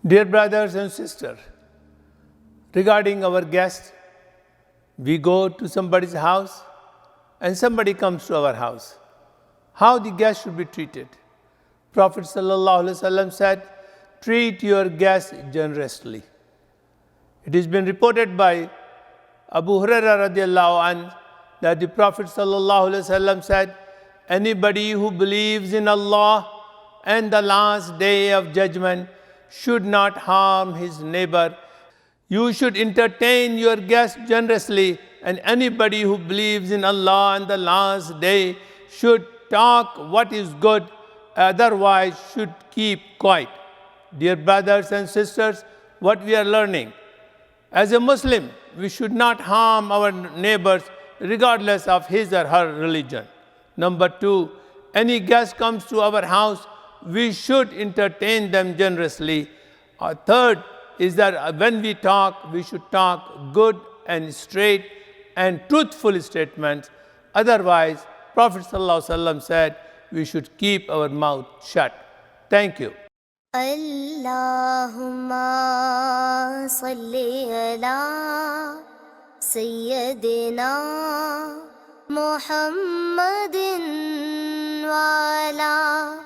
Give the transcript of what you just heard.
Dear brothers and sisters, regarding our guests, we go to somebody's house and somebody comes to our house. How the guest should be treated? Prophet ﷺ said, treat your guests generously. It has been reported by Abu Hurairah radiallahu anh that the Prophet ﷺ said, anybody who believes in Allah and the last day of judgment should not harm his neighbor. You should entertain your guests generously, and anybody who believes in Allah and the last day should talk what is good, otherwise should keep quiet. Dear brothers and sisters, what we are learning? As a Muslim, we should not harm our neighbors regardless of his or her religion. Number two, any guest comes to our house, we should entertain them generously. Third is that when we talk, we should talk good and straight and truthful statements. Otherwise, Prophet ﷺ said, we should keep our mouth shut. Thank you. Allahumma salli ala Sayyidina Muhammadin wa ala